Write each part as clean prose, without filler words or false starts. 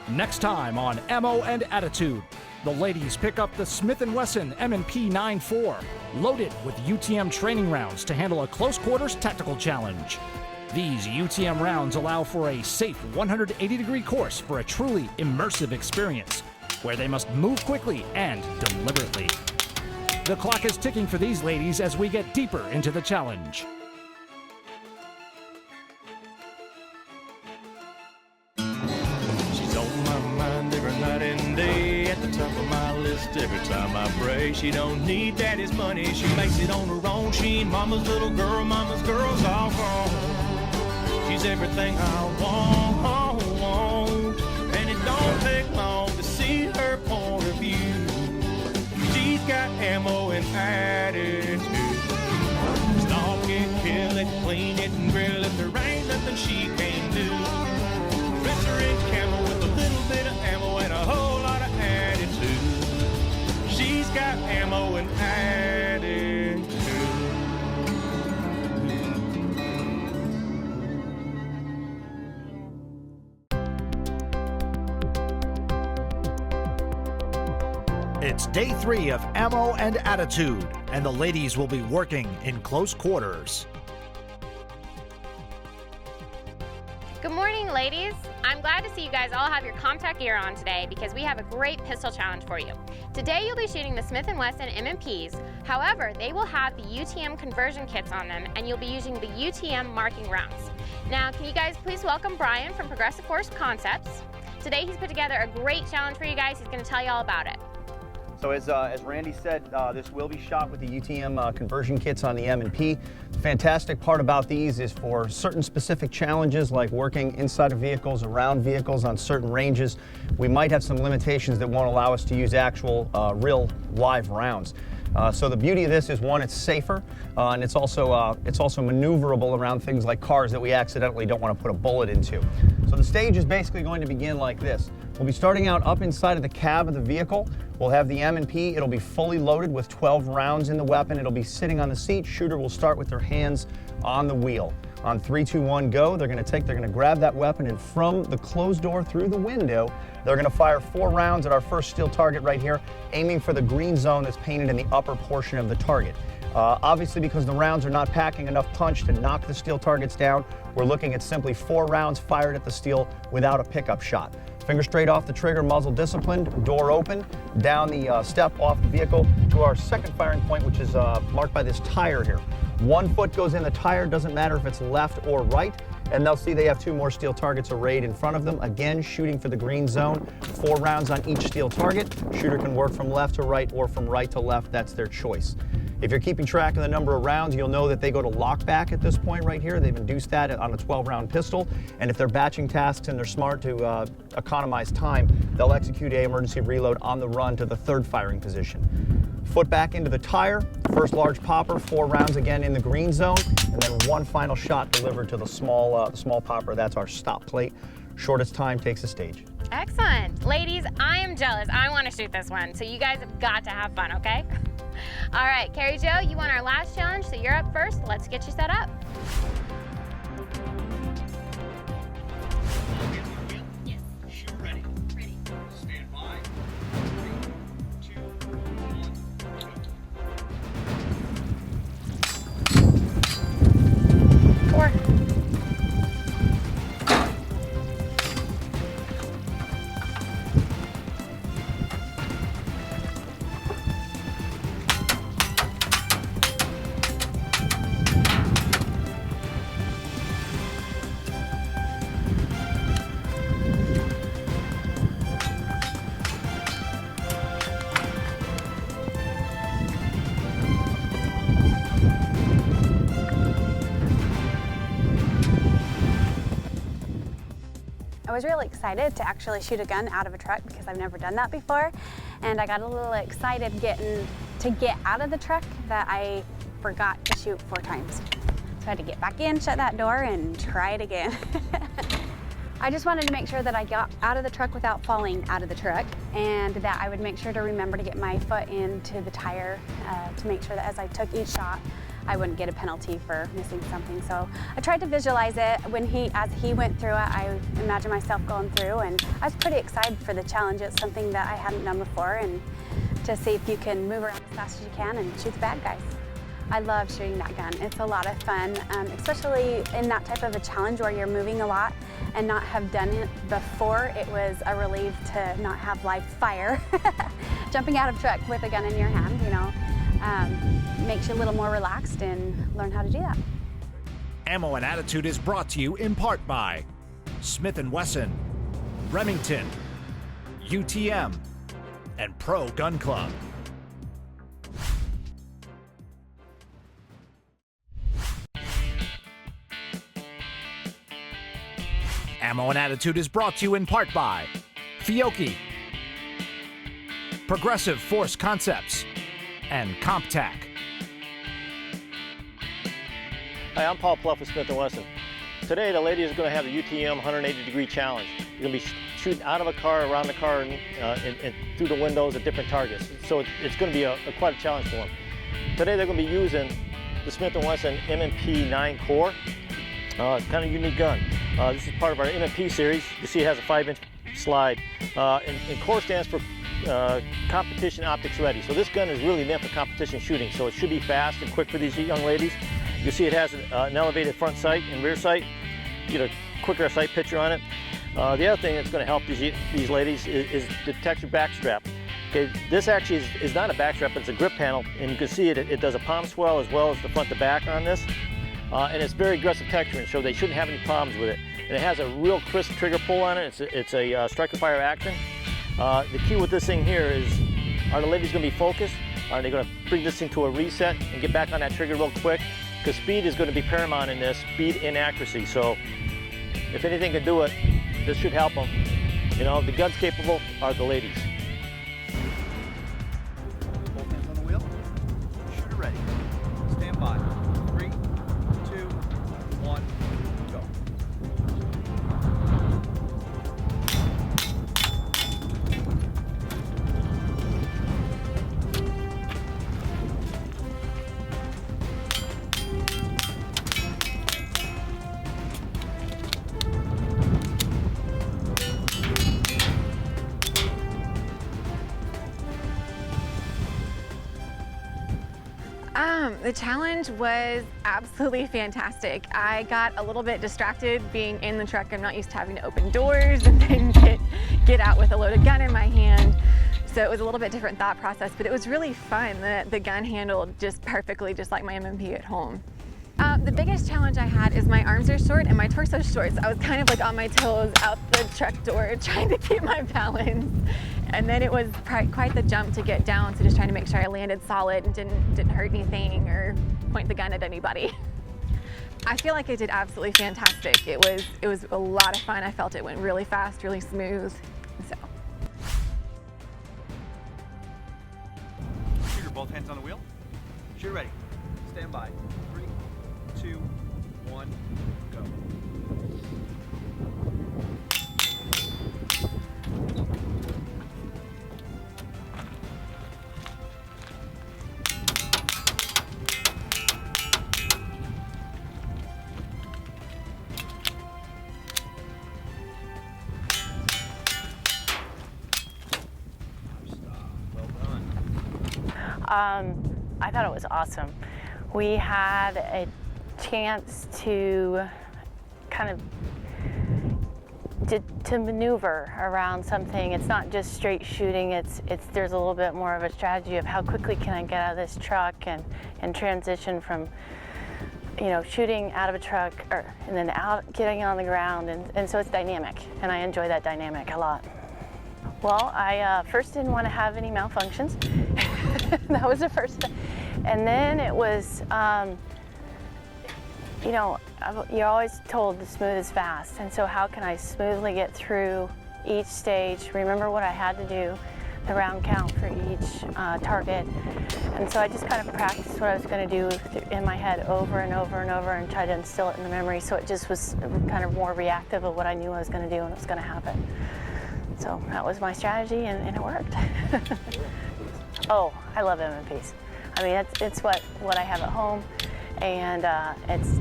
Next time on Ammo and Attitude, the ladies pick up the Smith & Wesson M&P 9.4, loaded with UTM training rounds to handle a close quarters tactical challenge. These UTM rounds allow for a safe 180-degree course for a truly immersive experience, where they must move quickly and deliberately. The clock is ticking for these ladies as we get deeper into the challenge. She's on my mind every night and day, at the top of my list every time I pray. She don't need daddy's money, she makes it on her own. She ain't mama's little girl, mama's girl's all grown. She's everything I want, and it don't take long to see her point of view. She's got ammo and attitude. Stalk it, kill it, clean it, and grill it. There ain't nothing she can't do. Dress her in camo with a little bit of ammo and a whole lot of attitude. She's got ammo and attitude. It's day 3 of Ammo and Attitude, and the ladies will be working in close quarters. Good morning, ladies. I'm glad to see you guys all have your compact gear on today because we have a great pistol challenge for you. Today you'll be shooting the Smith & Wesson M&Ps. However, they will have the UTM conversion kits on them, and you'll be using the UTM marking rounds. Now, can you guys please welcome Brian from Progressive Force Concepts. Today he's put together a great challenge for you guys. He's going to tell you all about it. So as Randy said, this will be shot with the UTM conversion kits on the M&P. The fantastic part about these is for certain specific challenges like working inside of vehicles, around vehicles on certain ranges, we might have some limitations that won't allow us to use actual real live rounds. So the beauty of this is, one, it's safer, and it's also maneuverable around things like cars that we accidentally don't want to put a bullet into. So the stage is basically going to begin like this. We'll be starting out up inside of the cab of the vehicle. We'll have the M&P. It'll be fully loaded with 12 rounds in the weapon. It'll be sitting on the seat. Shooter will start with their hands on the wheel. On 3, 2, 1, go. They're going to grab that weapon, and from the closed door through the window, they're going to fire 4 rounds at our first steel target right here, aiming for the green zone that's painted in the upper portion of the target. Obviously, because the rounds are not packing enough punch to knock the steel targets down, we're looking at simply 4 rounds fired at the steel without a pickup shot. Finger straight off the trigger, muzzle disciplined, door open, down the step off the vehicle to our second firing point, which is marked by this tire here. 1 foot goes in the tire, doesn't matter if it's left or right, and they'll see they have 2 more steel targets arrayed in front of them. Again, shooting for the green zone, 4 rounds on each steel target. Shooter can work from left to right or from right to left, that's their choice. If you're keeping track of the number of rounds, you'll know that they go to lockback at this point right here. They've induced that on a 12-round pistol, and if they're batching tasks and they're smart to economize time, they'll execute an emergency reload on the run to the 3rd firing position. Foot back into the tire, first large popper, 4 rounds again in the green zone, and then 1 final shot delivered to the small popper. That's our stop plate. Shortest time takes the stage. Excellent. Ladies, I am jealous. I want to shoot this one, so you guys have got to have fun, okay? All right, Carrie Jo, you won our last challenge, so you're up first. Let's get you set up. Yes. Shoot ready. Ready. Stand by. 3, 2, 1, go. 4. I was really excited to actually shoot a gun out of a truck because I've never done that before, and I got a little excited to get out of the truck that I forgot to shoot 4 times. So I had to get back in, shut that door, and try it again. I just wanted to make sure that I got out of the truck without falling out of the truck, and that I would make sure to remember to get my foot into the tire to make sure that as I took each shot, I wouldn't get a penalty for missing something. So I tried to visualize it as he went through it. I imagined myself going through, and I was pretty excited for the challenge. It's something that I hadn't done before, and to see if you can move around as fast as you can and shoot the bad guys. I love shooting that gun. It's a lot of fun, especially in that type of a challenge where you're moving a lot and not have done it before. It was a relief to not have live fire. Jumping out of truck with a gun in your hand, you know, makes you a little more relaxed and learn how to do that. Ammo and Attitude is brought to you in part by Smith & Wesson, Remington, UTM, and Pro Gun Club. Ammo and Attitude is brought to you in part by Fiocchi, Progressive Force Concepts, and CompTac. Hi, I'm Paul Pluff with Smith & Wesson. Today, the lady is going to have the UTM 180-degree challenge. You're going to be shooting out of a car, around the car, and through the windows at different targets. So it's going to be quite a challenge for them. Today, they're going to be using the Smith & Wesson M&P 9 Core. It's kind of a unique gun. This is part of our M&P series. You see it has a 5-inch slide. And Core stands for Competition Optics Ready. So this gun is really meant for competition shooting. So it should be fast and quick for these young ladies. You see it has an elevated front sight and rear sight. You get a quicker sight picture on it. The other thing that's going to help these ladies is the textured back strap. Okay, this actually is not a back strap, it's a grip panel, and you can see it does a palm swell as well as the front to back on this. And it's very aggressive texturing, so they shouldn't have any problems with it. And it has a real crisp trigger pull on it. It's a striker fire action. The key with this thing here is, are the ladies going to be focused? Are they going to bring this thing to a reset and get back on that trigger real quick? Because speed is going to be paramount in this, speed and accuracy. So if anything can do it, this should help them. You know, the gun's capable are the ladies. Both hands on the wheel. Shooter ready. Stand by. 3, 2, 1, go. The challenge was absolutely fantastic. I got a little bit distracted being in the truck. I'm not used to having to open doors and then get out with a loaded gun in my hand. So it was a little bit different thought process, but it was really fun. The gun handled just perfectly, just like my M&P at home. The biggest challenge I had is my arms are short and my torso is short, so I was kind of like on my toes out the truck door trying to keep my balance. And then it was quite the jump to get down, so just trying to make sure I landed solid and didn't hurt anything or point the gun at anybody. I feel like I did absolutely fantastic. It was a lot of fun. I felt it went really fast, really smooth. So. Shooter, both hands on the wheel. Shooter ready. Stand by. 3, 2, 1, go. I thought it was awesome. We had a chance to kind of to maneuver around something. It's not just straight shooting. There's a little bit more of a strategy of how quickly can I get out of this truck and transition from, you know, shooting out of a truck and then getting on the ground, and so it's dynamic, and I enjoy that dynamic a lot. Well, I first didn't want to have any malfunctions. That was the first thing. And then it was, you know, you're always told the smooth is fast. And so how can I smoothly get through each stage, remember what I had to do, the round count for each target. And so I just kind of practiced what I was going to do in my head over and over and over and try to instill it in the memory, so it just was kind of more reactive of what I knew I was going to do and it was going to happen. So that was my strategy, and it worked. Oh, I love M&Ps. I mean, it's what I have at home. and it's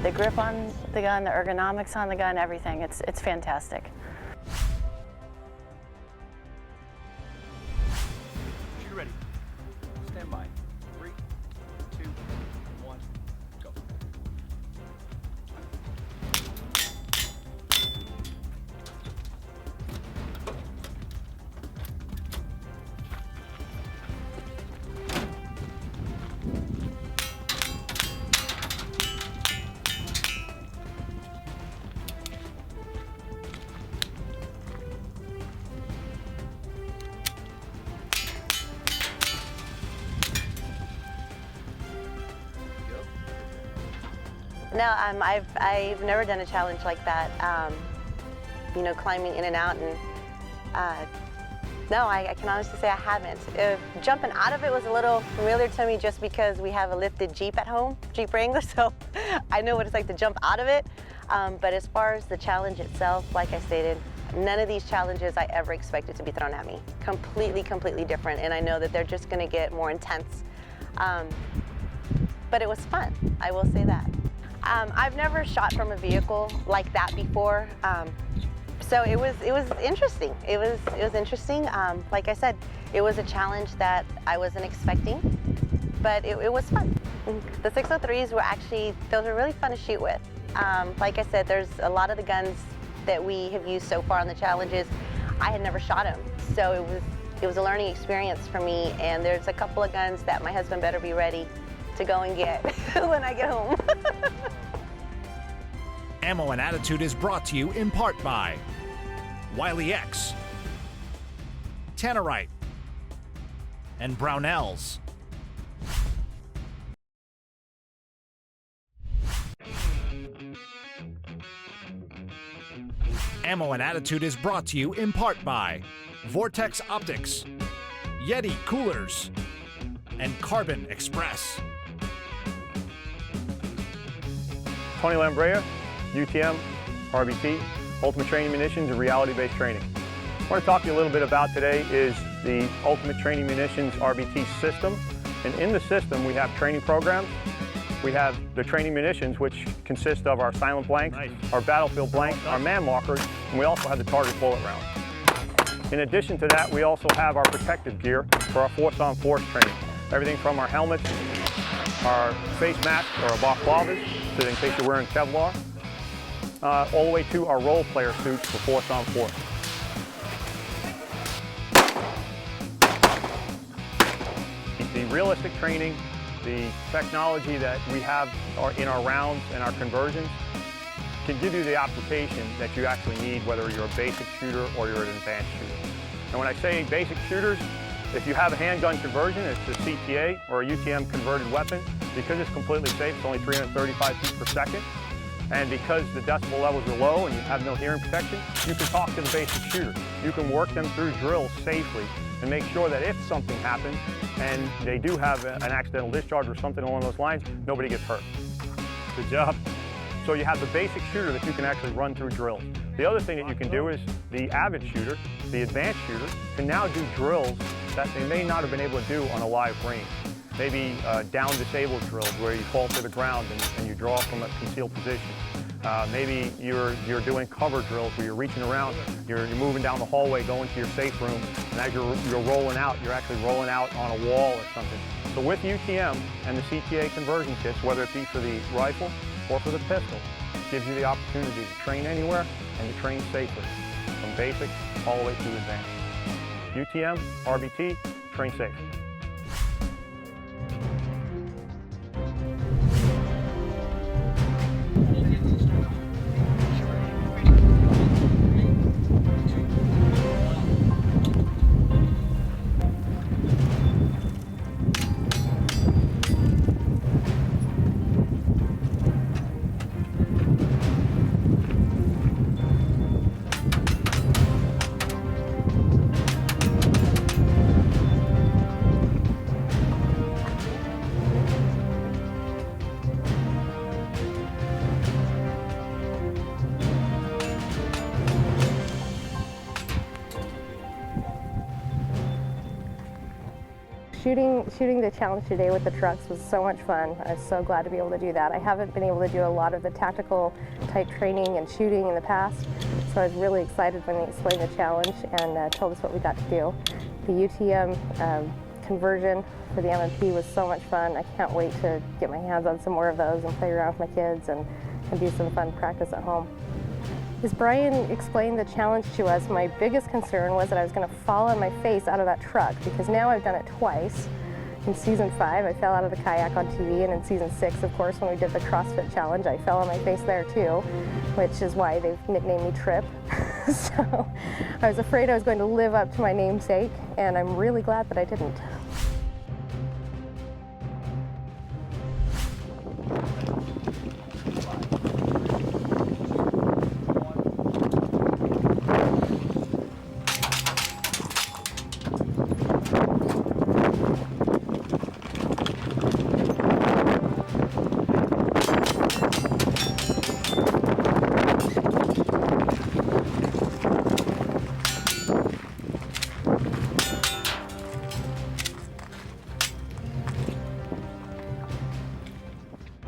the grip on the gun, the ergonomics on the gun, everything. It's fantastic. Shoot ready. Stand by. 3, 2, 1, go. No, I've never done a challenge like that. You know, climbing in and out, and no, I can honestly say I haven't. Jumping out of it was a little familiar to me just because we have a lifted Jeep at home, Jeep Wrangler, so I know what it's like to jump out of it. But as far as the challenge itself, like I stated, none of these challenges I ever expected to be thrown at me. Completely different, and I know that they're just gonna get more intense. But it was fun, I will say that. I've never shot from a vehicle like that before, so it was interesting. It was interesting. Like I said, it was a challenge that I wasn't expecting, but it was fun. The 603s were those were really fun to shoot with. Like I said, there's a lot of the guns that we have used so far on the challenges, I had never shot them, so it was a learning experience for me. And there's a couple of guns that my husband better be ready to go and get when I get home. Ammo and Attitude is brought to you in part by Wiley X, Tannerite, and Brownells. Ammo and Attitude is brought to you in part by Vortex Optics, Yeti Coolers, and Carbon Express. Tony Lambrea, UTM, RBT, Ultimate Training Munitions, and reality-based training. What I want to talk to you a little bit about today is the Ultimate Training Munitions RBT system. And in the system, we have training programs. We have the training munitions, which consist of our silent blanks, our battlefield blanks, our man markers, and we also have the target bullet round. In addition to that, we also have our protective gear for our force-on-force training. Everything from our helmets, our face masks, or our balaclavas, so in case you're wearing Kevlar, all the way to our role player suits for force-on-force. The realistic training, the technology that we have in our rounds and our conversions can give you the application that you actually need, whether you're a basic shooter or you're an advanced shooter. And when I say basic shooters, if you have a handgun conversion, it's a CTA or a UTM converted weapon. Because it's completely safe, it's only 335 feet per second. And because the decibel levels are low and you have no hearing protection, you can talk to the basic shooter. You can work them through drills safely and make sure that if something happens and they do have an accidental discharge or something along those lines, nobody gets hurt. Good job. So you have the basic shooter that you can actually run through drills. The other thing that you can do is the avid shooter, the advanced shooter, can now do drills that they may not have been able to do on a live range. Maybe down disabled drills where you fall to the ground and you draw from a concealed position. Maybe you're doing cover drills where you're reaching around, you're moving down the hallway, going to your safe room, and as you're rolling out, you're actually rolling out on a wall or something. So with UTM and the CTA conversion kits, whether it be for the rifle or for the pistol, it gives you the opportunity to train anywhere and to train safely, from basic all the way to advanced. UTM, RBT, train safe. shooting the challenge today with the trucks was so much fun. I was so glad to be able to do that. I haven't been able to do a lot of the tactical type training and shooting in the past, so I was really excited when they explained the challenge and told us what we got to do. The UTM conversion for the M&P was so much fun. I can't wait to get my hands on some more of those and play around with my kids and do some fun practice at home. As Brian explained the challenge to us, my biggest concern was that I was going to fall on my face out of that truck, because now I've done it twice. In season 5, I fell out of the kayak on TV, and in season 6, of course, when we did the CrossFit challenge, I fell on my face there too, which is why they've nicknamed me Trip. So I was afraid I was going to live up to my namesake, and I'm really glad that I didn't.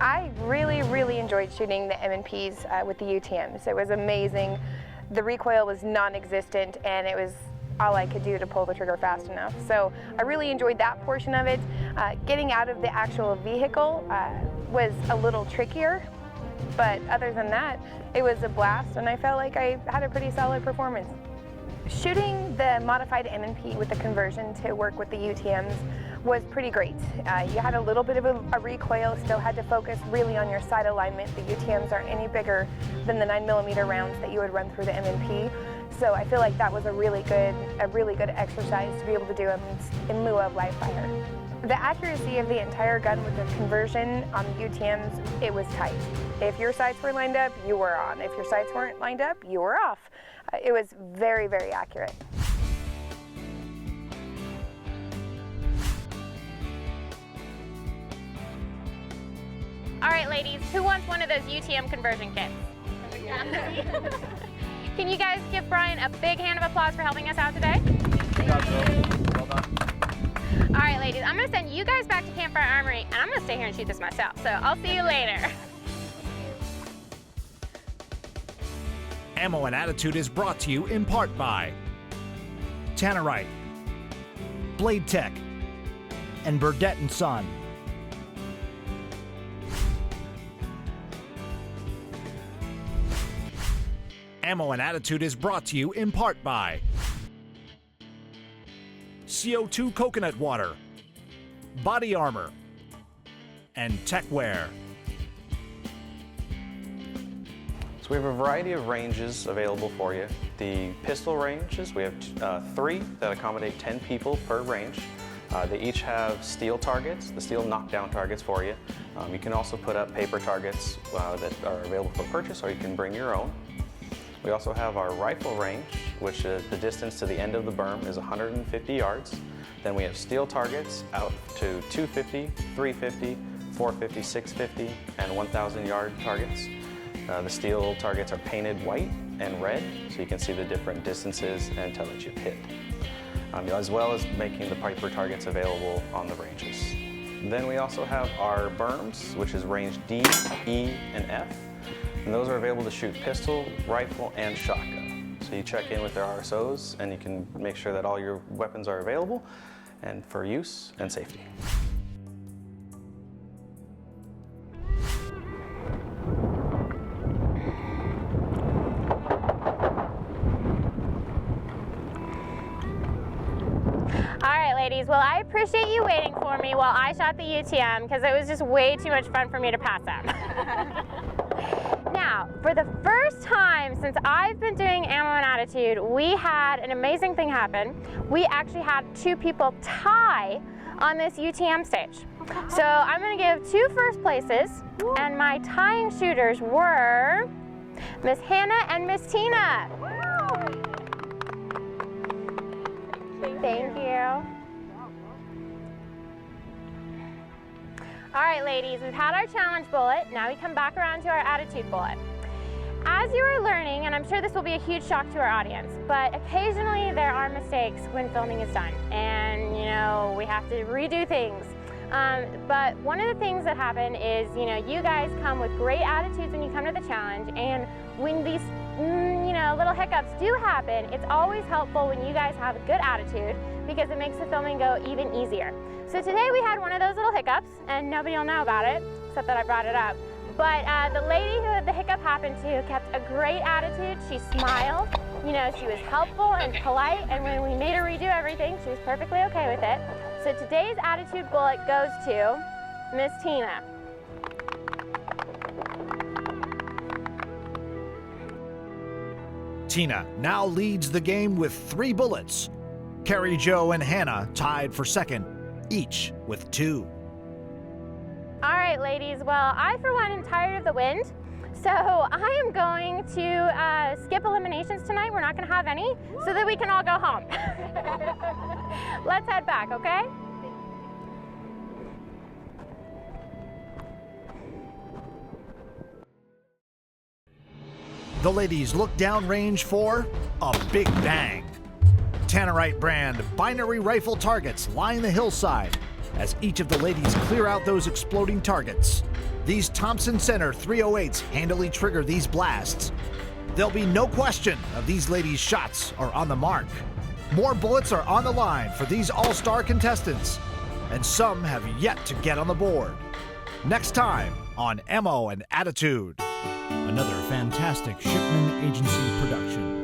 I really enjoyed shooting the M&Ps with the UTMs. It was amazing. The recoil was non-existent, and it was all I could do to pull the trigger fast enough. So I really enjoyed that portion of it. Getting out of the actual vehicle was a little trickier, but other than that, it was a blast, and I felt like I had a pretty solid performance. Shooting the modified M&P with the conversion to work with the UTMs was pretty great. You had a little bit of a recoil, still had to focus really on your sight alignment. The UTMs aren't any bigger than the 9mm rounds that you would run through the M&P. So I feel like that was a really good exercise to be able to do in lieu of live fire. The accuracy of the entire gun with the conversion on the UTMs, it was tight. If your sights were lined up, you were on. If your sights weren't lined up, you were off. It was very accurate. All right, ladies, who wants one of those UTM conversion kits? Can you guys give Brian a big hand of applause for helping us out today? Well done. All right, ladies, I'm gonna send you guys back to Campfire Armory, and I'm gonna stay here and shoot this myself, so I'll see you later. Ammo and Attitude is brought to you in part by Tannerite, Blade Tech, and Burdett & Son. Ammo and Attitude is brought to you in part by CO2 Coconut Water, Body Armor, and Techwear. So we have a variety of ranges available for you. The pistol ranges, we have 3 that accommodate 10 people per range. They each have steel targets, the steel knockdown targets for you. You can also put up paper targets that are available for purchase, or you can bring your own. We also have our rifle range, which is the distance to the end of the berm is 150 yards. Then we have steel targets out to 250, 350, 450, 650, and 1,000 yard targets. The steel targets are painted white and red, so you can see the different distances and tell that you've hit, as well as making the Piper targets available on the ranges. Then we also have our berms, which is range D, E, and F, and those are available to shoot pistol, rifle, and shotgun. So you check in with their RSOs, and you can make sure that all your weapons are available and for use and safety. Ladies, well, I appreciate you waiting for me while I shot the UTM, because it was just way too much fun for me to pass up. Now, for the first time since I've been doing Ammo and Attitude, we had an amazing thing happen. We actually had 2 people tie on this UTM stage. So I'm going to give 2 first places, and my tying shooters were Miss Hannah and Miss Tina. Thank you. All right, ladies, we've had our challenge bullet. Now we come back around to our attitude bullet. As as you are learning, and I'm sure this will be a huge shock to our audience, but occasionally there are mistakes when filming is done, and you know, we have to redo things. But one of the things that happen is, you know, you guys come with great attitudes when you come to the challenge, and when these, you know, little hiccups do happen, it's always helpful when you guys have a good attitude because it makes the filming go even easier. So today we had one of those little hiccups, and nobody will know about it, except that I brought it up. But the lady who the hiccup happened to kept a great attitude. She smiled, you know, she was helpful and polite, and when we made her redo everything, she was perfectly okay with it. So today's attitude bullet goes to Miss Tina. Tina now leads the game with 3 bullets. Carrie Jo and Hannah tied for second, each with 2. All right, ladies, well, I for one am tired of the wind, so I am going to skip eliminations tonight. We're not gonna have any, so that we can all go home. Let's head back, okay? The ladies look downrange for a big bang. Tannerite brand binary rifle targets line the hillside as each of the ladies clear out those exploding targets. These Thompson Center 308s handily trigger these blasts. There'll be no question of these ladies' shots are on the mark. More bullets are on the line for these all-star contestants, and some have yet to get on the board. Next time on Ammo and Attitude. Another fantastic Shipman Agency production.